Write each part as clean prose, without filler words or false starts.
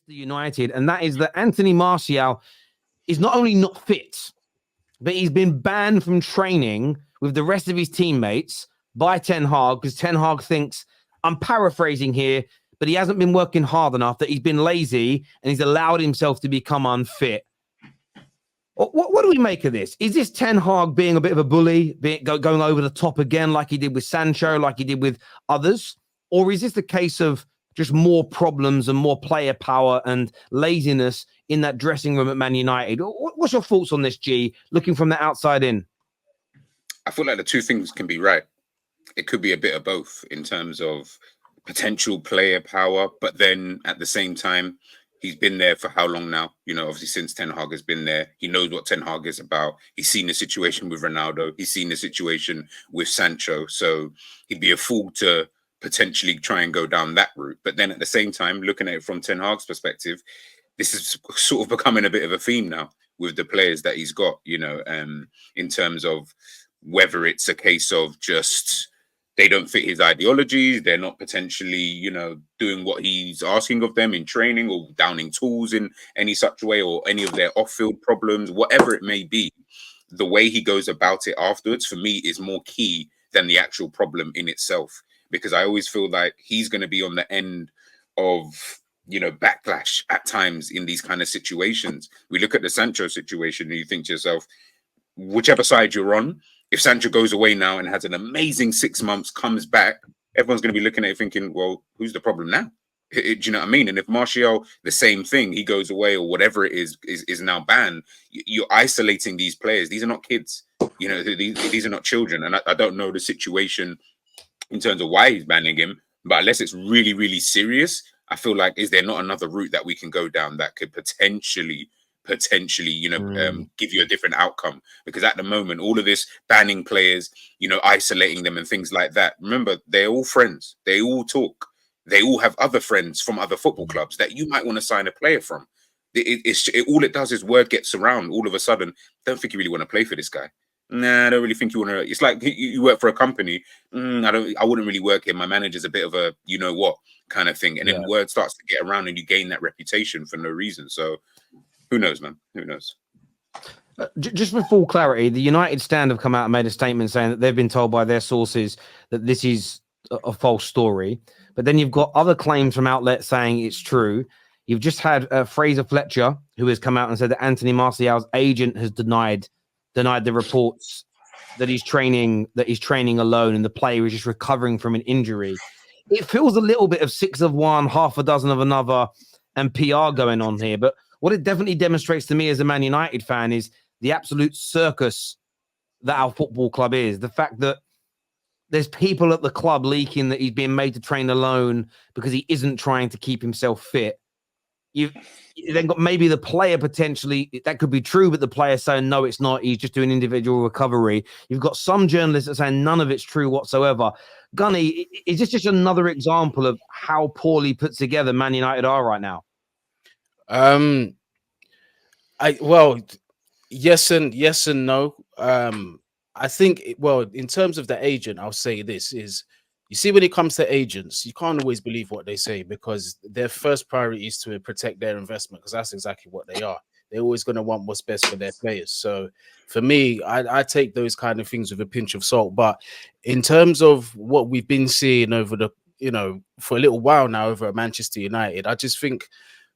Manchester United, and that is that Anthony Martial is not only not fit, but he's been banned from training with the rest of his teammates by Ten Hag because Ten Hag thinks, I'm paraphrasing here, but he hasn't been working hard enough, that he's been lazy and he's allowed himself to become unfit. What do we make of this? Is this Ten Hag being a bit of a bully, going over the top again like he did with Sancho, like he did with others? Or is this the case of just more problems and more player power and laziness in that dressing room at Man United? What's your thoughts on this, G, looking from the outside in? I feel like the two things can be right. It could be a bit of both in terms of potential player power, but then at the same time, he's been there for how long now? You know, obviously since Ten Hag has been there, he knows what Ten Hag is about. He's seen the situation with Ronaldo. He's seen the situation with Sancho. So he'd be a fool to potentially try and go down that route. But then at the same time, looking at it from Ten Hag's perspective, this is sort of becoming a bit of a theme now with the players that he's got, you know, in terms of whether it's a case of just they don't fit his ideologies, they're not potentially, you know, doing what he's asking of them in training or downing tools in any such way, or any of their off-field problems, whatever it may be. The way he goes about it afterwards, for me, is more key than the actual problem in itself. Because I always feel like he's going to be on the end of, you know, backlash at times in these kind of situations. We look at the Sancho situation and you think to yourself, whichever side you're on, if Sancho goes away now and has an amazing 6 months, comes back, everyone's going to be looking at it thinking, well, who's the problem now? Do you know what I mean? And if Martial, the same thing, he goes away or whatever it is now banned, you're isolating these players. These are not kids. You know, these are not children. And I don't know the situation in terms of why he's banning him, but unless it's really, really serious, I feel like, is there not another route that we can go down that could potentially, you know, give you a different outcome? Because at the moment, all of this banning players, you know, isolating them and things like that. Remember, they're all friends. They all talk. They all have other friends from other football clubs that you might want to sign a player from. All it does is word gets around. All of a sudden, don't think you really want to play for this guy. Nah, I don't really think you want to. It's like you work for a company. I wouldn't really work here. My manager's a bit of a, you know what, kind of thing. And then word starts to get around and you gain that reputation for no reason. So who knows, man? Who knows? Just for full clarity, the United Stand have come out and made a statement saying that they've been told by their sources that this is a false story. But then you've got other claims from outlets saying it's true. You've just had Fraser Fletcher, who has come out and said that Anthony Martial's agent has denied the reports that he's training alone and the player is just recovering from an injury. It feels a little bit of 6 of one, half a dozen of another, and PR going on here. But what it definitely demonstrates to me as a Man United fan is the absolute circus that our football club is. The fact that there's people at the club leaking that he's being made to train alone because he isn't trying to keep himself fit. You then got maybe the player potentially, that could be true, but the player saying, no, it's not. He's just doing individual recovery. You've got some journalists that saying none of it's true whatsoever. Gunny, is this just another example of how poorly put together Man United are right now? Yes and no. I think, in terms of the agent, I'll say this is, you see, when it comes to agents, you can't always believe what they say because their first priority is to protect their investment, because that's exactly what they are. They're always going to want what's best for their players. So for me, I take those kind of things with a pinch of salt. But in terms of what we've been seeing over for a little while now over at Manchester United, I just think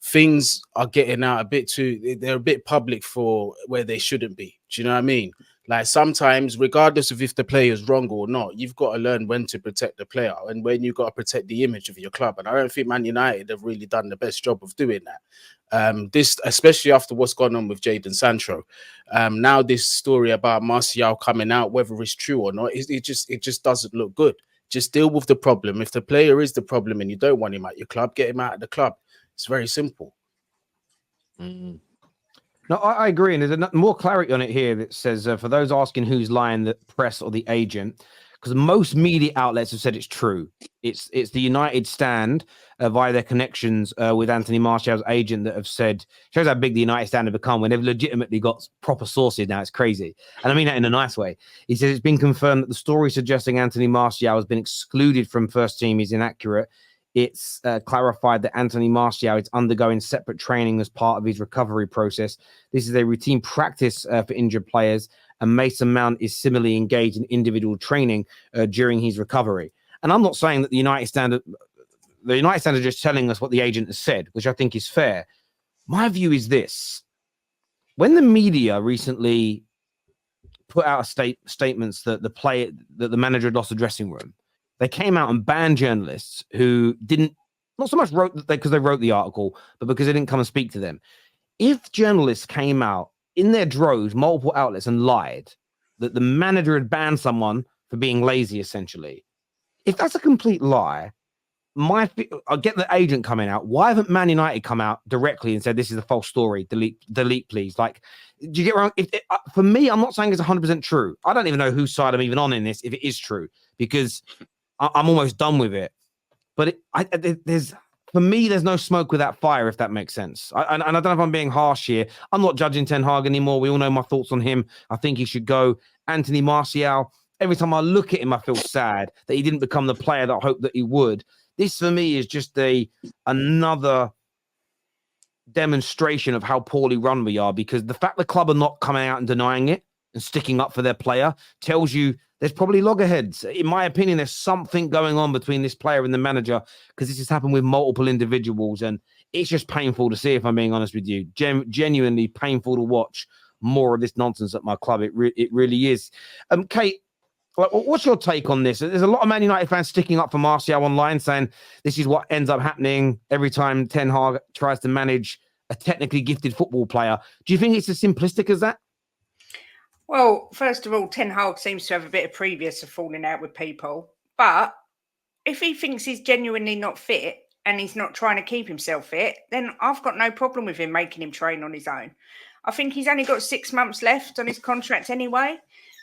things are getting out they're a bit public for where they shouldn't be. Do you know what I mean? Like sometimes, regardless of if the player is wrong or not, you've got to learn when to protect the player and when you've got to protect the image of your club. And I don't think Man United have really done the best job of doing that. This, especially after what's gone on with Jadon Sancho. Now this story about Martial coming out, whether it's true or not, it just doesn't look good. Just deal with the problem. If the player is the problem and you don't want him at your club, get him out of the club. It's very simple. No, I agree. And there's more clarity on it here that says, for those asking who's lying, the press or the agent, because most media outlets have said it's true. It's the United Stand via their connections with Anthony Martial's agent that have said, shows how big the United Stand have become when they've legitimately got proper sources now. It's crazy. And I mean that in a nice way. He says it's been confirmed that the story suggesting Anthony Martial has been excluded from first team is inaccurate. it's clarified that Anthony Martial is undergoing separate training as part of his recovery process. This is a routine practice for injured players, and Mason Mount is similarly engaged in individual training during his recovery. And I'm not saying that the United Standard are just telling us what the agent has said, which I think is fair. My view is this. When the media recently put out statements that the manager had lost the dressing room, they came out and banned journalists who didn't, not so much because they wrote the article, but because they didn't come and speak to them. If journalists came out in their droves, multiple outlets, and lied that the manager had banned someone for being lazy, essentially, if that's a complete lie, I get the agent coming out. Why haven't Man United come out directly and said this is a false story? Delete, please. Like, do you get wrong? For me, I'm not saying it's 100% true. I don't even know whose side I'm even on in this if it is true, because I'm almost done with it. But for me, there's no smoke without fire, if that makes sense. And I don't know if I'm being harsh here. I'm not judging Ten Hag anymore. We all know my thoughts on him. I think he should go. Anthony Martial, every time I look at him, I feel sad that he didn't become the player that I hoped that he would. This, for me, is just another demonstration of how poorly run we are, because the fact the club are not coming out and denying it and sticking up for their player tells you there's probably loggerheads. In my opinion, there's something going on between this player and the manager, because this has happened with multiple individuals, and it's just painful to see, if I'm being honest with you. Genuinely painful to watch more of this nonsense at my club. It really is. Kate, what's your take on this? There's a lot of Man United fans sticking up for Martial online, saying this is what ends up happening every time Ten Hag tries to manage a technically gifted football player. Do you think it's as simplistic as that? Well, first of all, Ten Hag seems to have a bit of previous of falling out with people. But if he thinks he's genuinely not fit and he's not trying to keep himself fit, then I've got no problem with him making him train on his own. I think he's only got 6 months left on his contract anyway.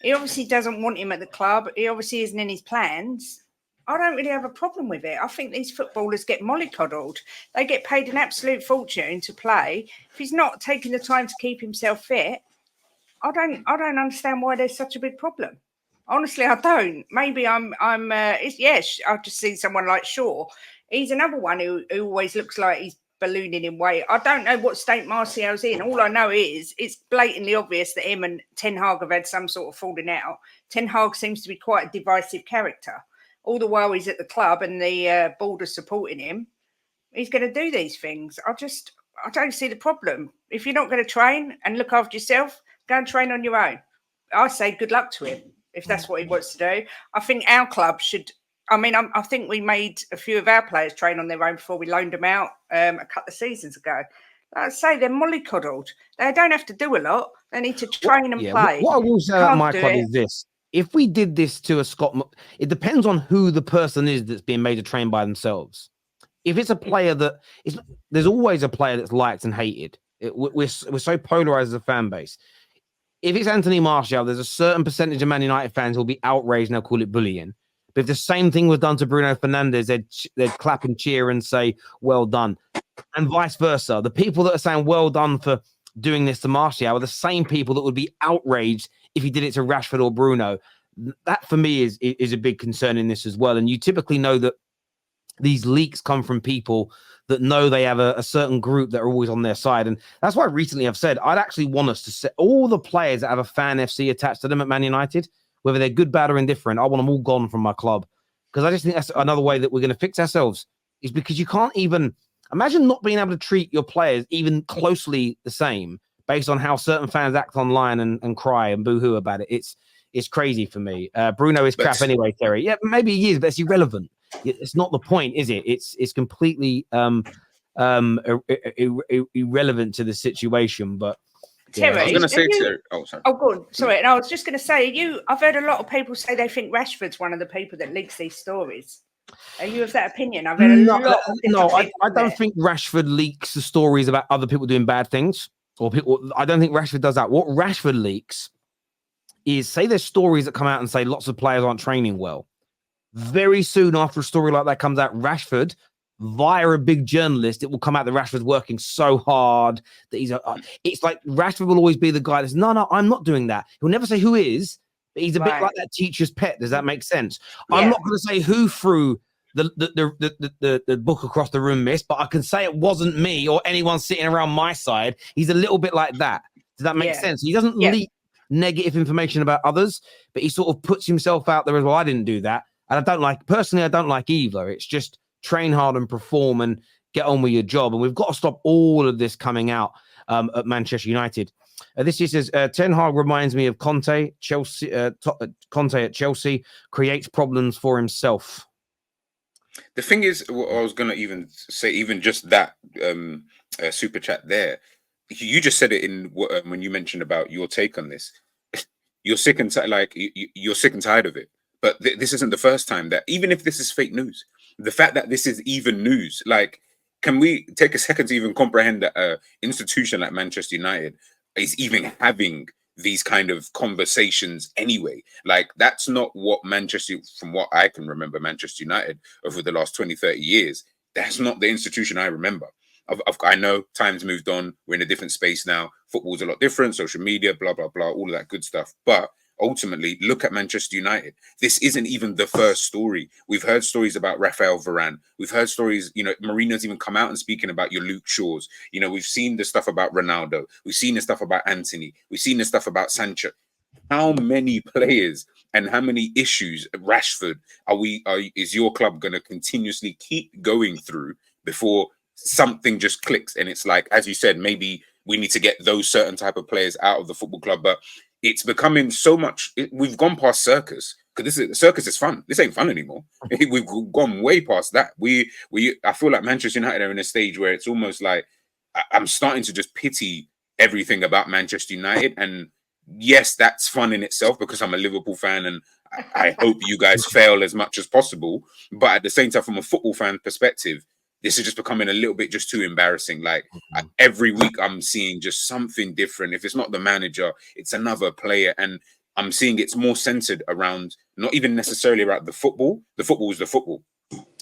He obviously doesn't want him at the club. He obviously isn't in his plans. I don't really have a problem with it. I think these footballers get mollycoddled. They get paid an absolute fortune to play. If he's not taking the time to keep himself fit, I don't understand why there's such a big problem. Honestly, I don't. Maybe I've just seen someone like Shaw. He's another one who always looks like he's ballooning in weight. I don't know what state Martial's in. All I know is it's blatantly obvious that him and Ten Hag have had some sort of falling out. Ten Hag seems to be quite a divisive character. All the while he's at the club and the board are supporting him, he's going to do these things. I don't see the problem. If you're not going to train and look after yourself, go and train on your own. I say good luck to him if that's what he wants to do. I think our club should. I think we made a few of our players train on their own before we loaned them out a couple of seasons ago. Like I say, they're mollycoddled. They don't have to do a lot. They need to train and play. What I will say about my club is this. If we did this to a Scott, it depends on who the person is that's being made to train by themselves. If it's a player there's always a player that's liked and hated. We're so polarized as a fan base. If it's Anthony Martial, there's a certain percentage of Man United fans who will be outraged and they'll call it bullying. But if the same thing was done to Bruno Fernandes, they'd clap and cheer and say, well done. And vice versa. The people that are saying well done for doing this to Martial are the same people that would be outraged if he did it to Rashford or Bruno. That, for me, is a big concern in this as well. And you typically know that these leaks come from people that know they have a certain group that are always on their side. And that's why recently I've said I'd actually want us to set all the players that have a fan FC attached to them at Man United, whether they're good, bad, or indifferent, I want them all gone from my club. Because I just think that's another way that we're going to fix ourselves, is because you can't even imagine not being able to treat your players even closely the same based on how certain fans act online and cry and boo-hoo about it. It's crazy for me. Bruno is crap anyway, Terry. Yeah, maybe he is, but it's irrelevant. It's not the point, is it? It's completely irrelevant to the situation. But Terry, I was going to say Terry. Oh, sorry. Oh, good. Sorry. And I was just going to say, I've heard a lot of people say they think Rashford's one of the people that leaks these stories. Are you of that opinion? I've heard I don't think Rashford leaks the stories about other people doing bad things, or people. I don't think Rashford does that. What Rashford leaks is, say there's stories that come out and say lots of players aren't training well. Very soon after a story like that comes out, Rashford, via a big journalist, it will come out that Rashford's working so hard that he's it's like Rashford will always be the guy that's, no, I'm not doing that. He'll never say who is, but he's a bit like that teacher's pet. Does that make sense? Yeah. I'm not going to say who threw the book across the room missed, but I can say it wasn't me or anyone sitting around my side. He's a little bit like that. Does that make sense? He doesn't leak negative information about others, but he sort of puts himself out there as well. I didn't do that. And I don't like either. It's just train hard and perform and get on with your job. And we've got to stop all of this coming out at Manchester United. This says, Ten Hag reminds me of Conte. Conte at Chelsea creates problems for himself. The thing is, what I was going to even say, even just that super chat there, you just said it in when you mentioned about your take on this. You're sick and you're sick and tired of it. But this isn't the first time that, even if this is fake news, the fact that this is even news, like, can we take a second to even comprehend that an institution like Manchester United is even having these kind of conversations anyway? Like, that's not what Manchester, from what I can remember, Manchester United over the last 20, 30 years, that's not the institution I remember. I know time's moved on. We're in a different space now. Football's a lot different, social media, blah, blah, blah, all of that good stuff. But ultimately, look at Manchester United. This isn't even the first story. We've heard stories about Rafael Varane. We've heard stories, Mourinho's even come out and speaking about your Luke Shaws. We've seen the stuff about Ronaldo. We've seen the stuff about Anthony. We've seen the stuff about Sancho. How many players and how many issues, Rashford, is your club going to continuously keep going through before something just clicks? And it's like, as you said, maybe we need to get those certain type of players out of the football club, but it's becoming so much. We've gone past circus, because circus is fun. This ain't fun anymore. We've gone way past that. I feel like Manchester United are in a stage where it's almost like I'm starting to just pity everything about Manchester United. And yes, that's fun in itself, because I'm a Liverpool fan and I hope you guys fail as much as possible. But at the same time, from a football fan perspective, this is just becoming a little bit just too embarrassing. Like, every week I'm seeing just something different. If it's not the manager, it's another player. And I'm seeing it's more centered around, not even necessarily about the football. The football is the football.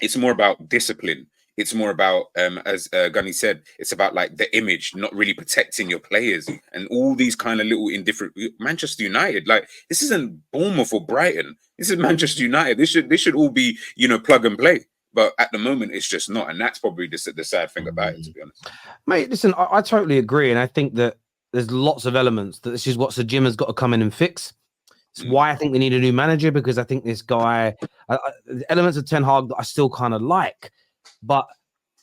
It's more about discipline. It's more about, as Gunny said, it's about like the image, not really protecting your players and all these kind of little indifferent. Manchester United, like, this isn't Bournemouth or Brighton. This is Manchester United. This should all be, plug and play. But at the moment, it's just not. And that's probably the sad thing about it, to be honest. Mate, listen, I totally agree. And I think that there's lots of elements that this is what Sir Jim has got to come in and fix. It's why I think we need a new manager, because I think this guy, elements of Ten Hag that I still kind of like. But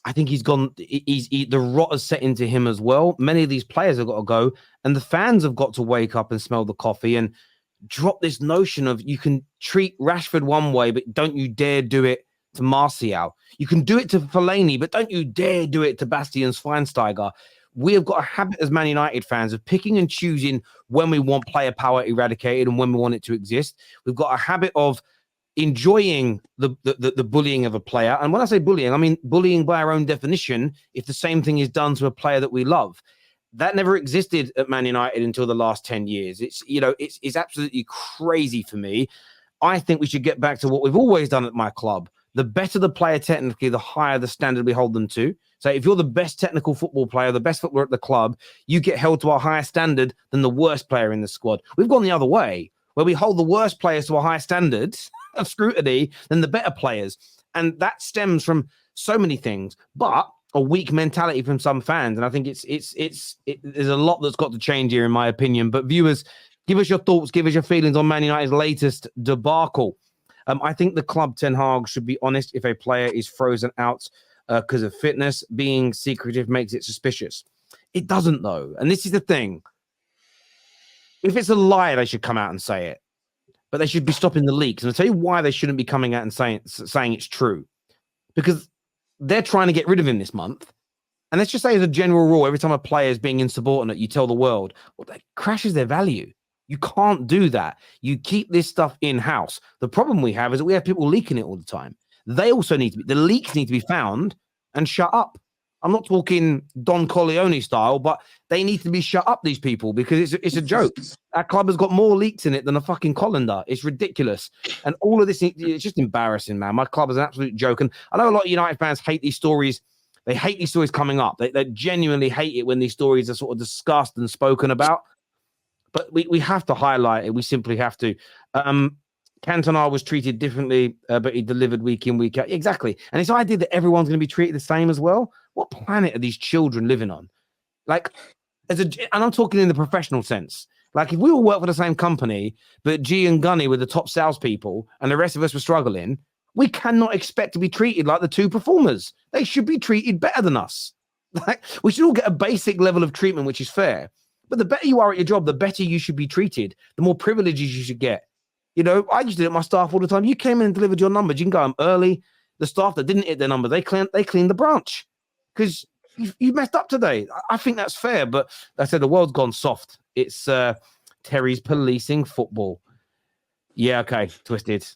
I think he's gone, the rot has set into him as well. Many of these players have got to go. And the fans have got to wake up and smell the coffee and drop this notion of you can treat Rashford one way, but don't you dare do it to Martial. You can do it to Fellaini, but don't you dare do it to Bastian Schweinsteiger. We have got a habit as Man United fans of picking and choosing when we want player power eradicated and when we want it to exist. We've got a habit of enjoying the bullying of a player. And when I say bullying, I mean bullying by our own definition, if the same thing is done to a player that we love. That never existed at Man United until the last 10 years. It's absolutely crazy for me. I think we should get back to what we've always done at my club. The better the player technically, the higher the standard we hold them to. So if you're the best technical football player, the best footballer at the club, you get held to a higher standard than the worst player in the squad. We've gone the other way, where we hold the worst players to a higher standard of scrutiny than the better players. And that stems from so many things, but a weak mentality from some fans. And I think there's a lot that's got to change here, in my opinion. But viewers, give us your thoughts, give us your feelings on Man United's latest debacle. I think the club, Ten Hag, should be honest if a player is frozen out because of fitness. Being secretive makes it suspicious. It doesn't, though. And this is the thing. If it's a lie, they should come out and say it. But they should be stopping the leaks. And I'll tell you why they shouldn't be coming out and saying it's true. Because they're trying to get rid of him this month. And let's just say, as a general rule, every time a player is being insubordinate, you tell the world, well, that crashes their value. You can't do that. You keep this stuff in-house. The problem we have is that we have people leaking it all the time. They also need to be, the leaks need to be found and shut up. I'm not talking Don Corleone style, but they need to be shut up, these people, because it's a joke. Our club has got more leaks in it than a fucking colander. It's ridiculous. And all of this, it's just embarrassing, man. My club is an absolute joke. And I know a lot of United fans hate these stories. They hate these stories coming up. They genuinely hate it when these stories are sort of discussed and spoken about. But we have to highlight it. We simply have to. Cantona was treated differently, but he delivered week in, week out. Exactly. And this idea that everyone's going to be treated the same as well. What planet are these children living on? Like, and I'm talking in the professional sense. Like, if we all work for the same company, but G and Gunny were the top salespeople and the rest of us were struggling, we cannot expect to be treated like the two performers. They should be treated better than us. Like, we should all get a basic level of treatment, which is fair. But the better you are at your job, the better you should be treated, the more privileges you should get. You know, I used to do it with my staff all the time. You came in and delivered your numbers. You can go home early. The staff that didn't hit their number, they cleaned the branch because you messed up today. I think that's fair. But I said the world's gone soft. It's Terry's policing football. Yeah, okay, twisted.